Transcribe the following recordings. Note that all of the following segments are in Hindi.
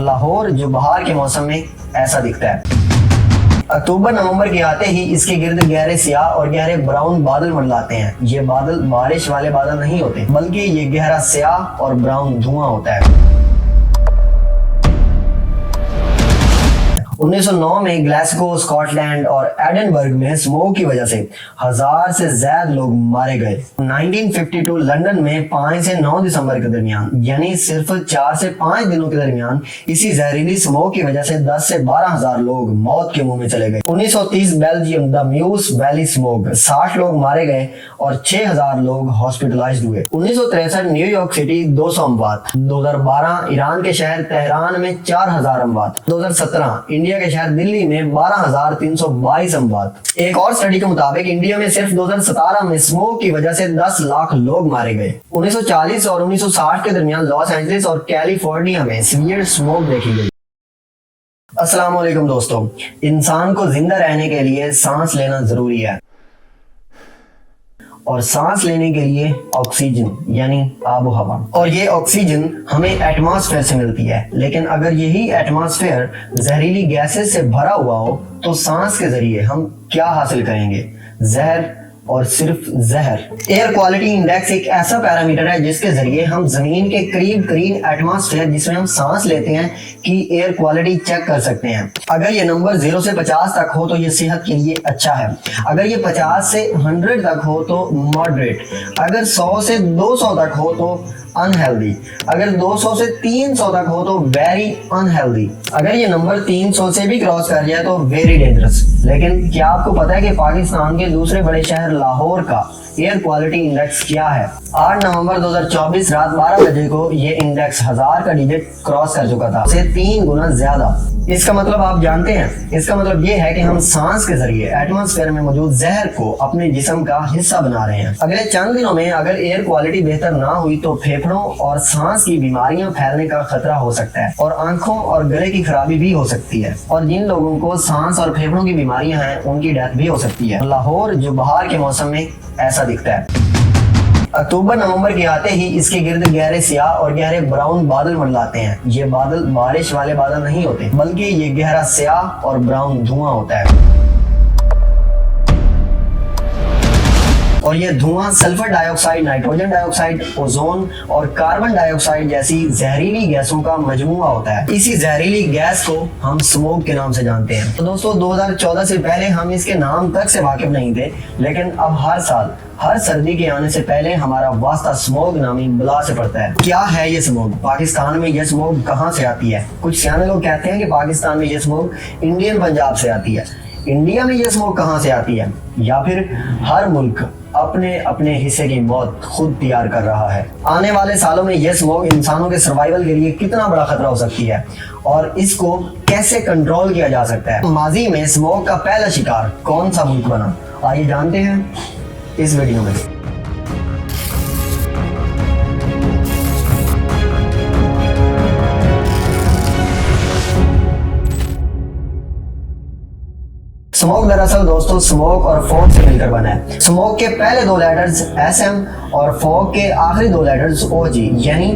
लाहौर जो बाहर के मौसम में ऐसा दिखता है। अक्टूबर नवंबर के आते ही इसके गिर्द गहरे स्याह और गहरे ब्राउन बादल मंडलाते हैं। ये बादल बारिश वाले बादल नहीं होते, बल्कि ये गहरा स्याह और ब्राउन धुआं होता है। 1909 में ग्लासगो, स्कॉटलैंड और एडनबर्ग में स्मोक की वजह से 1000 से ज्यादा लोग मारे गए। 1952 लंदन में 5 से 9 दिसंबर के दरमियान, यानी सिर्फ 4 से 5 दिनों के दरमियान इसी जहरीली स्मोक की वजह से 10 से 12,000 लोग मौत के मुंह में चले गए। 1930 बेल्जियम द म्यूस वैली स्मोक, 60 लोग मारे गए और 6000 लोग हॉस्पिटलाइज्ड हुए। 1963 न्यूयॉर्क सिटी 200 अमवात। 2012 ईरान के शहर तेहरान में 4000 अमवात। 2017 इंडिया के शहर दिल्ली में 12,322 अमवात। एक और स्टडी के मुताबिक इंडिया में सिर्फ 2017 में स्मोक की वजह से 10 लाख लोग मारे गए। 1940 और 1960 के दरमियान लॉस एंजलिस और कैलिफोर्निया में सीवियर स्मोक देखी गई। अस्सलाम वालेकुम दोस्तों, इंसान को जिंदा रहने के लिए सांस लेना जरूरी है और सांस लेने के लिए ऑक्सीजन यानी आबो हवा, और ये ऑक्सीजन हमें एटमॉस्फेयर से मिलती है। लेकिन अगर यही एटमॉस्फेयर जहरीली गैसेस से भरा हुआ हो तो सांस के जरिए हम क्या हासिल करेंगे? जहर और सिर्फ जहर। एयर क्वालिटी इंडेक्स एक ऐसा पैरामीटर है जिसके जरिए हम जमीन के करीब एटमॉस्फेयर जिसमें हम सांस लेते हैं की एयर क्वालिटी चेक कर सकते हैं। अगर ये नंबर 0 से 50 तक हो तो ये सेहत के लिए अच्छा है। अगर ये 50 से 100 तक हो तो मॉडरेट। अगर 100 से 200 तक हो तो अनहेल्दी। अगर 200 से 300 तक हो तो वेरी अनहेल्दी। अगर ये नंबर 300 से भी क्रॉस कर जाए तो वेरी डेंजरस। लेकिन क्या आपको पता है कि पाकिस्तान के दूसरे बड़े शहर लाहौर का एयर क्वालिटी इंडेक्स क्या है? 8 नवंबर 2024 रात 12 बजे को ये इंडेक्स 1000 का डिजिट क्रॉस कर चुका था, से 3 गुना ज्यादा। इसका मतलब आप जानते हैं, इसका मतलब ये है कि हम सांस के जरिए एटमॉस्फेयर में मौजूद जहर को अपने जिस्म का हिस्सा बना रहे हैं। अगले चंद दिनों में अगर एयर क्वालिटी बेहतर ना हुई तो फेफड़ों और सांस की बीमारियां फैलने का खतरा हो सकता है और आंखों और गले की खराबी भी हो सकती है, और जिन लोगों को सांस और फेफड़ों की बीमारियां हैं उनकी डेथ भी हो सकती है। लाहौर जो बाहर के मौसम में ऐसा दिखता है। अक्टूबर नवंबर के आते ही इसके गिर्द गहरे स्याह और गहरे ब्राउन बादल मंडलाते हैं। ये बादल बारिश वाले बादल नहीं होते, बल्कि ये गहरा स्याह और ब्राउन धुआं होता है। और ये धुआं sulphur dioxide, nitrogen dioxide, ozone और कार्बन डाइऑक्साइड जैसी जहरीली गैसों का मजमूआ होता है। इसी जहरीली गैस को हम स्मोक के नाम से जानते हैं। तो दोस्तों 2014 से पहले हम इसके नाम तक से वाकिफ नहीं थे, लेकिन अब हर साल हर सर्दी के आने से पहले हमारा वास्ता स्मोक नामी बला से पड़ता है। क्या है ये स्मोक? पाकिस्तान में ये स्मोक कहाँ से आती है? कुछ सियाने लोग कहते हैं कि पाकिस्तान में ये स्मोक इंडियन पंजाब से आती है। इंडिया में ये स्मोक कहाँ से आती है? या फिर हर मुल्क अपने अपने हिस्से की मौत खुद तैयार कर रहा है? आने वाले सालों में यह स्मोक इंसानों के सर्वाइवल के लिए कितना बड़ा खतरा हो सकती है और इसको कैसे कंट्रोल किया जा सकता है? माजी में स्मोक का पहला शिकार कौन सा मुल्क बना? आइए जानते हैं इस वीडियो में। स्मोक दरअसल दोस्तों स्मोक और फॉग से मिलकर बना है। स्मोक के पहले 2 लेटर्स SM और फॉग के आखिरी 2 लेटर्स OG, यानी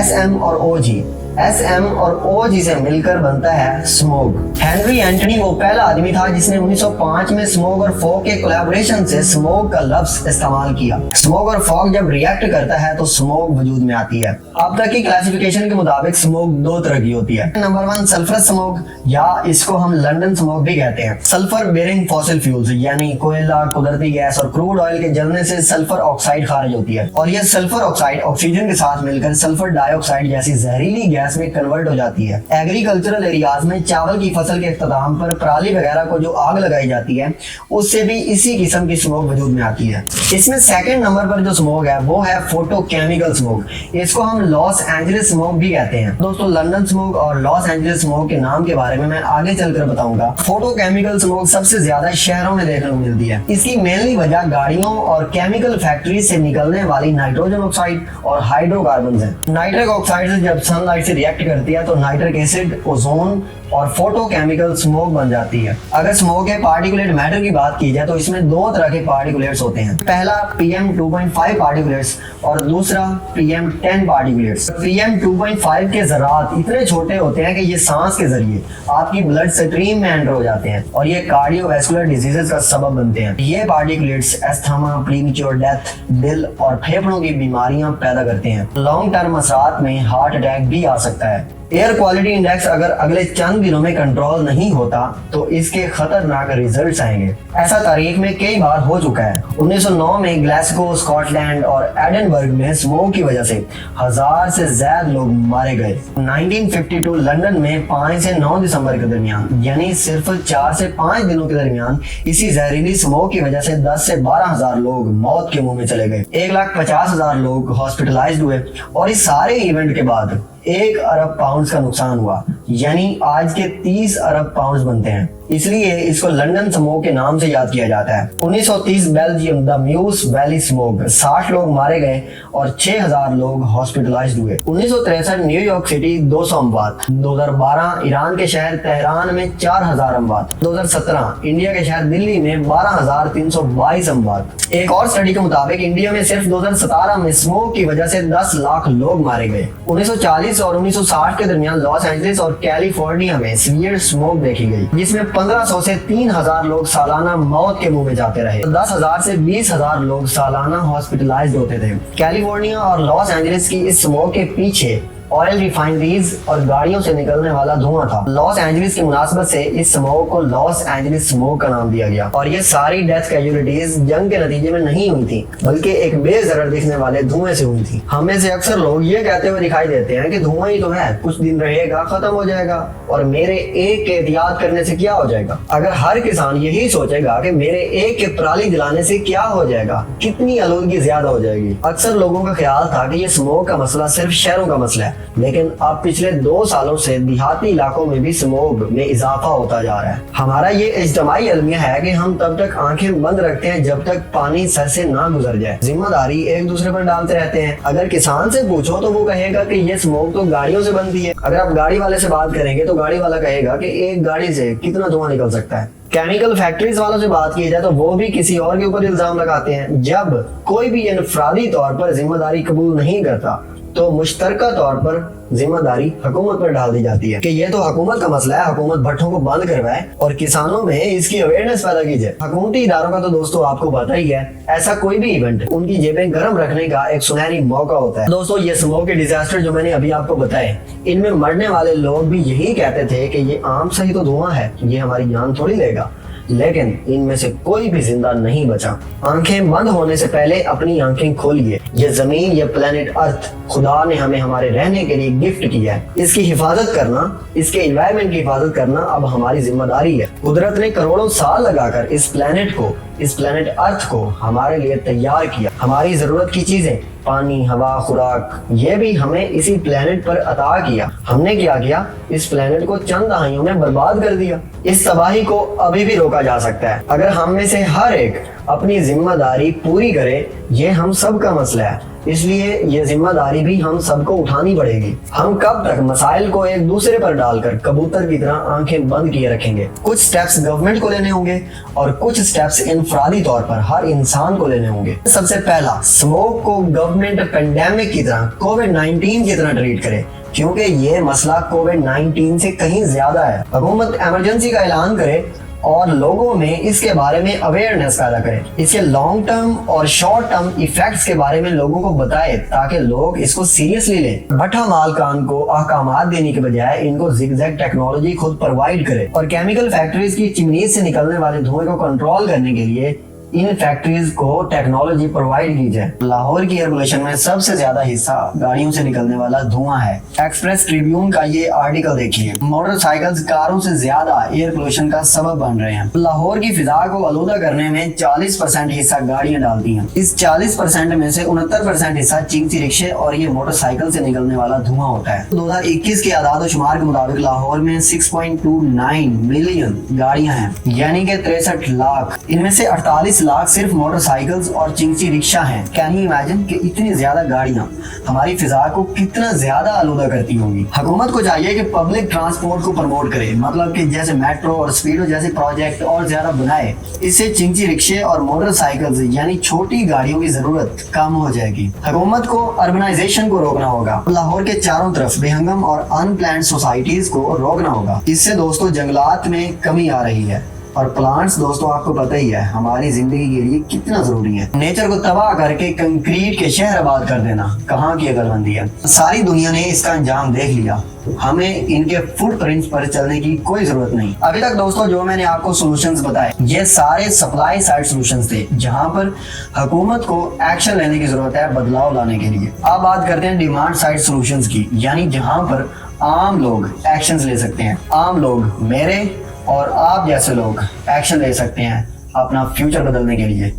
SM और OG। SM और OG से मिलकर बनता है स्मोक। हेनरी एंटनी वो पहला आदमी था जिसने 1905 में स्मोक और फॉग के कोलैबोरेशन से स्मोक का लफ्ज इस्तेमाल किया। स्मोक और फॉग जब रिएक्ट करता है तो स्मोक वजूद में आती है। अब तक की क्लासिफिकेशन के मुताबिक स्मोक 2 तरह की होती है। नंबर 1 सल्फरस स्मोक, या इसको हम लंदन स्मोक भी कहते हैं। सल्फर बेरिंग फॉसिल फ्यूल्स यानी कोयला, कुदरती गैस और क्रूड ऑयल के जलने से सल्फर ऑक्साइड खारिज होती है, और यह सल्फर ऑक्साइड ऑक्सीजन के साथ मिलकर सल्फर डाइऑक्साइड जैसी जहरीली गैस में कन्वर्ट हो जाती है। एग्रीकल्चरल एरियाज में चावल की फसल के इख्तिताम पर पराली वगैरह को जो आग लगाई जाती है उससे भी इसी किस्म की स्मोक वजूद में आती है। इसमें सेकंड नंबर पर जो स्मोक है वो है फोटोकेमिकल स्मोक। इसको हम लॉस एंजलिस स्मोक भी कहते हैं। दोस्तों लंदन स्मोक और लॉस एंजलिस स्मोक के नाम के बारे में मैं आगे चलकर बताऊंगा। फोटोकेमिकल स्मोक सबसे ज्यादा शहरों में देखने को मिलती है। इसकी मेनली वजह गाड़ियों और केमिकल फैक्ट्री से निकलने वाली नाइट्रोजन ऑक्साइड और हाइड्रोकार्बन है। नाइट्रिक ऑक्साइड जब सनलाइट से रिएक्ट करती है तो नाइट्रिक एसिड, ओजोन और फोटोकेमिकल स्मोक बन जाती है। अगर स्मोक के पार्टिकुलेट मैटर की बात की जाए तो इसमें दो तरह के पार्टिकुलेट्स होते हैं। पहला PM2.5 पार्टिकुलेट्स और दूसरा PM10 पार्टिकुलेट्स। PM2.5 के ज़रात इतने छोटे होते हैं कि ये सांस के जरिए आपकी ब्लड स्ट्रीम में एंटर हो जाते हैं और ये कार्डियोवैस्कुलर डिजीजेस का सबब बनते हैं। ये पार्टिकुलेट्स अस्थमा, प्रीमेच्योर डेथ, दिल और फेफड़ों की बीमारियां पैदा करते हैं। लॉन्ग टर्म असरात में हार्ट अटैक भी आ सकता है। एयर क्वालिटी इंडेक्स अगर अगले चंद दिनों में कंट्रोल नहीं होता तो इसके खतरनाक रिजल्ट्स आएंगे। ऐसा तारीख में कई बार हो चुका है। 1909 में ग्लासगो, स्कॉटलैंड और एडनबर्ग में स्मोक की वजह से 1000 से ज्यादा लोग मारे गए। 1952 लंदन में 5 से 9 दिसंबर के दरमियान यानी सिर्फ 4 से 5 दिनों के दरमियान इसी जहरीली स्मोक की वजह से 10 से 12,000 लोग मौत के मुंह में चले गए। 1,50,000 लोग हॉस्पिटलाइज्ड हुए और इस सारे इवेंट के बाद 1 अरब पाउंड का नुकसान हुआ, यानी आज के 30 अरब पाउंड बनते हैं। इसलिए इसको लंदन स्मोक के नाम से याद किया जाता है। 1930 बेल्जियम द म्यूस वैली स्मोक 60 लोग मारे गए और 6,000 लोग हॉस्पिटलाइज्ड हुए। 1963 न्यूयॉर्क सिटी 200 अमवात। 2012 ईरान के शहर तेहरान में 4,000 अमवात। 2017 इंडिया के शहर दिल्ली में 12,322 अमवात। एक और स्टडी के मुताबिक इंडिया में सिर्फ 2017 में स्मोक की वजह से 10 लाख लोग मारे गए। 1940 और 1960 के दरमियान लॉस एंजलिस और कैलिफोर्निया में सीवियर स्मोक देखी गई, जिसमें 1500 से 3000 लोग सालाना मौत के मुंह में जाते रहे। 10,000 से 20,000 लोग सालाना हॉस्पिटलाइज्ड होते थे। कैलिफोर्निया और लॉस एंजलिस की इस स्मोक के पीछे ऑयल रिफाइनरीज और गाड़ियों से निकलने वाला धुआं था। लॉस एंजलिस की मुनासबत से इस स्मोक को लॉस एंजलिस स्मोक का नाम दिया गया और ये सारी डेथ कैजुअलिटीज जंग के नतीजे में नहीं हुई थी, बल्कि एक बेजरर दिखने वाले धुएं से हुई थी। हमें से अक्सर लोग ये कहते हुए दिखाई देते हैं कि धुआं ही तो है, कुछ दिन रहेगा, खत्म हो जाएगा और मेरे एक के एहतियात करने से क्या हो जाएगा। अगर हर किसान यही सोचेगा कि मेरे एक के पराली जलाने से क्या हो जाएगा, कितनी आलूदगी ज्यादा हो जाएगी। अक्सर लोगों का ख्याल था कि ये स्मोक का मसला सिर्फ शहरों का मसला है, लेकिन अब पिछले 2 सालों से देहाती इलाकों में भी स्मोक में इजाफा होता जा रहा है। हमारा ये इज्तिमाई अलमिया है कि हम तब तक आंखें बंद रखते हैं जब तक पानी सर से ना गुजर जाए। जिम्मेदारी एक दूसरे पर डालते रहते हैं। अगर किसान से पूछो तो वो कहेगा कि ये स्मोक तो गाड़ियों से बनती है। अगर आप गाड़ी वाले से बात करेंगे तो गाड़ी वाला कहेगा कि एक गाड़ी से कितना धुआं निकल सकता है। केमिकल फैक्ट्रीज वालों से बात की जाए तो वो भी किसी और के ऊपर इल्जाम लगाते हैं। जब कोई भी इनफरादी तौर पर जिम्मेदारी कबूल नहीं करता तो मुश्तरका तौर पर जिम्मेदारी हुकूमत पर डाल दी जाती है कि ये तो हुकूमत का मसला है, हुकूमत भट्टों को बंद करवाए और किसानों में इसकी अवेयरनेस पैदा की जाए। हुकूमती इदारों का तो दोस्तों आपको पता ही है, ऐसा कोई भी इवेंट उनकी जेबें गर्म रखने का एक सुनहरी मौका होता है। दोस्तों ये स्मोक के डिजास्टर जो मैंने अभी आपको बताए, इनमें मरने वाले लोग भी यही कहते थे कि ये आम सही तो धुआं है, ये हमारी जान थोड़ी लेगा, लेकिन इनमें से कोई भी जिंदा नहीं बचा। आंखें बंद होने से पहले अपनी आंखें खोलिए। ये जमीन, ये प्लेनेट अर्थ खुदा ने हमें हमारे रहने के लिए गिफ्ट किया है। इसकी हिफाजत करना, इसके एनवायरनमेंट की हिफाजत करना अब हमारी जिम्मेदारी है। कुदरत ने करोड़ों साल लगाकर इस प्लेनेट अर्थ को हमारे लिए तैयार किया। हमारी जरूरत की चीजें, पानी, हवा, खुराक, ये भी हमें इसी प्लेनेट पर अता किया। हमने क्या किया? इस प्लेनेट को चंद दहाइयों में बर्बाद कर दिया। इस तबाही को अभी भी रोका जा सकता है अगर हम में से हर एक अपनी जिम्मेदारी पूरी करे। ये हम सब का मसला है, इसलिए ये जिम्मेदारी भी हम सबको उठानी पड़ेगी। हम कब तक मसाइल को एक दूसरे पर डालकर कबूतर की तरह आंखें बंद किए रखेंगे? कुछ स्टेप्स गवर्नमेंट को लेने होंगे और कुछ स्टेप्स इनफरादी तौर पर हर इंसान को लेने होंगे। सबसे पहला, स्मोक को गवर्नमेंट पेंडेमिक की तरह, कोविड-19 की तरह ट्रीट करे, क्योंकि ये मसला कोविड-19 से कहीं ज्यादा है। हुकूमत इमरजेंसी का ऐलान करे और लोगों में इसके बारे में अवेयरनेस पैदा करें। इसके लॉन्ग टर्म और शॉर्ट टर्म इफेक्ट्स के बारे में लोगों को बताए ताकि लोग इसको सीरियसली लें। भट्ठा मालकान को अहकामात देने के बजाय इनको जिगजैग टेक्नोलॉजी खुद प्रोवाइड करे और केमिकल फैक्ट्रीज की चिमनीज से निकलने वाले धुएं को कंट्रोल करने के लिए इन फैक्ट्रीज को टेक्नोलॉजी प्रोवाइड की जाए। लाहौर की एयर पोल्यूशन में सबसे ज्यादा हिस्सा गाड़ियों से निकलने वाला धुआं है। एक्सप्रेस ट्रिब्यून का ये आर्टिकल देखिए, मोटरसाइकिल्स कारों से ज्यादा एयर पोल्यूशन का सबब बन रहे हैं। लाहौर की फिजा को आलूदा करने में 40% हिस्सा गाड़ियां डालती हैं। इस 40% में से 69% हिस्सा चींची रिक्शे और ये मोटरसाइकिल से निकलने वाला धुआं होता है। 2021 के आदाद शुमार के मुताबिक लाहौर में 6.29 मिलियन गाड़ियां हैं, यानी कि 63 लाख। इनमें से 48 22 लाख सिर्फ मोटरसाइकिल्स और चिंची रिक्शा हैं। कैन यू इमेजिन कि इतनी ज्यादा गाड़ियां हमारी फिजा को कितना ज्यादा आलूदा करती होंगी। हुकूमत को चाहिए कि पब्लिक ट्रांसपोर्ट को प्रमोट करे, मतलब कि जैसे मेट्रो और स्पीडो जैसे प्रोजेक्ट और ज्यादा बनाए। इससे चिंची रिक्शे और मोटरसाइकिल्स यानी छोटी गाड़ियों की जरूरत कम हो जाएगी। हुकूमत को अर्बनाइजेशन को रोकना होगा। लाहौर के चारों तरफ बेहंगम और अनप्लान्ड सोसाइटीज को रोकना होगा। इससे दोस्तों जंगलात में कमी आ रही है और प्लांट्स दोस्तों आपको पता ही है हमारी जिंदगी के लिए कितना जरूरी है। नेचर को तबाह करके कंक्रीट के शहर आबाद कर देना कहाँ की अकलमंदी है। सारी दुनिया ने इसका अंजाम देख लिया। हमें इनके फुटप्रिंट्स पर चलने की कोई जरूरत नहीं। अभी तक दोस्तों जो मैंने आपको सॉल्यूशंस बताए ये सारे सप्लाई साइड सॉल्यूशंस थे जहां पर हुकूमत को एक्शन लेने की जरूरत है बदलाव लाने के लिए। अब बात करते हैं डिमांड साइड सॉल्यूशंस की, यानी जहां पर आम लोग एक्शंस ले सकते हैं। आम लोग मेरे और आप जैसे लोग एक्शन ले सकते हैं अपना फ्यूचर बदलने के लिए।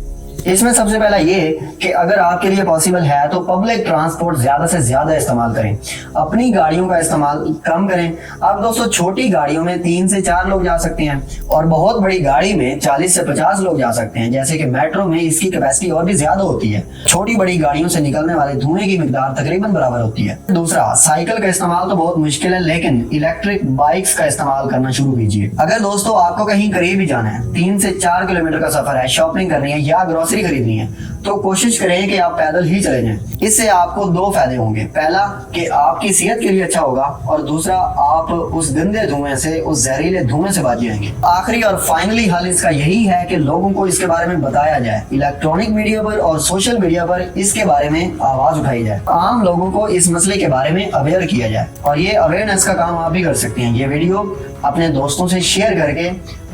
इसमें सबसे पहला ये कि अगर आपके लिए पॉसिबल है तो पब्लिक ट्रांसपोर्ट ज्यादा से ज्यादा इस्तेमाल करें, अपनी गाड़ियों का इस्तेमाल कम करें। अब दोस्तों छोटी गाड़ियों में 3 से 4 लोग जा सकते हैं और बहुत बड़ी गाड़ी में 40 से 50 लोग जा सकते हैं। जैसे कि मेट्रो में इसकी कैपेसिटी और भी ज्यादा होती है। छोटी बड़ी गाड़ियों से निकलने वाले धुएं की मिकदार तकरीबन बराबर होती है। दूसरा, साइकिल का इस्तेमाल तो बहुत मुश्किल है लेकिन इलेक्ट्रिक बाइक्स का इस्तेमाल करना शुरू कीजिए। अगर दोस्तों आपको कहीं करीब ही जाना है, 3 से 4 किलोमीटर का सफर है, शॉपिंग करनी है या ग्रोसरी खरीदनी है, तो कोशिश करें कि आप पैदल ही चले जाएं। इससे आपको 2 फायदे होंगे। पहला कि आपकी सेहत के लिए अच्छा होगा और दूसरा आप उस गंदे धुएं से, उस जहरीले धुएं से बच जाएंगे। आखिरी और फाइनली हल इसका यही है कि लोगों को इसके बारे में बताया जाए। इलेक्ट्रॉनिक मीडिया पर और सोशल मीडिया पर इसके बारे में आवाज उठाई जाए। आम लोगों को इस मसले के बारे में अवेयर किया जाए और ये अवेयरनेस का काम आप भी कर सकते हैं। ये वीडियो अपने दोस्तों से शेयर करके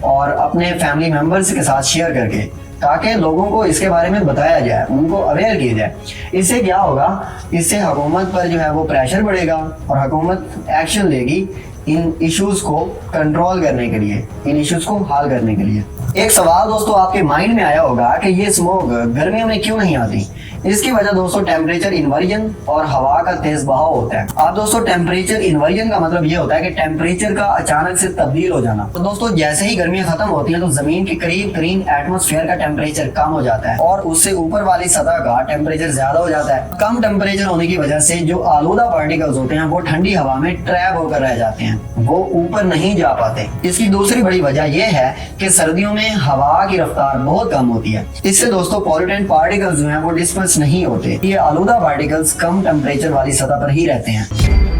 और अपने फैमिली मेंबर्स के साथ शेयर करके, ताकि लोगों को इसके बारे में बताया जाए, उनको अवेयर किया जाए। इससे क्या होगा, इससे हुकूमत पर जो है वो प्रेशर बढ़ेगा और हुकूमत एक्शन लेगी इन इश्यूज को कंट्रोल करने के लिए, इन इश्यूज को हल करने के लिए। एक सवाल दोस्तों आपके माइंड में आया होगा कि ये स्मोक गर्मियों में क्यों नहीं आती। इसकी वजह दोस्तों टेम्परेचर इन्वर्जन और हवा का तेज बहाव होता है। अब दोस्तों टेम्परेचर इन्वर्जन का मतलब ये होता है कि टेम्परेचर का अचानक से तब्दील हो जाना। तो दोस्तों जैसे ही गर्मियां खत्म होती हैं तो जमीन के करीब तरीन एटमॉस्फेयर का टेम्परेचर कम हो जाता है और उससे ऊपर वाली सतह का टेम्परेचर ज्यादा हो जाता है। कम टेम्परेचर होने की वजह से जो आलूदा पार्टिकल्स होते हैं वो ठंडी हवा में ट्रैप होकर रह जाते हैं, वो ऊपर नहीं जा पाते। इसकी दूसरी बड़ी वजह यह है कि सर्दियों में हवा की रफ्तार बहुत कम होती है। इससे दोस्तों पॉल्यूटेंट पार्टिकल्स जो हैं वो डिस्पर्स नहीं होते। ये आलूदा पार्टिकल्स कम टेम्परेचर वाली सतह पर ही रहते हैं।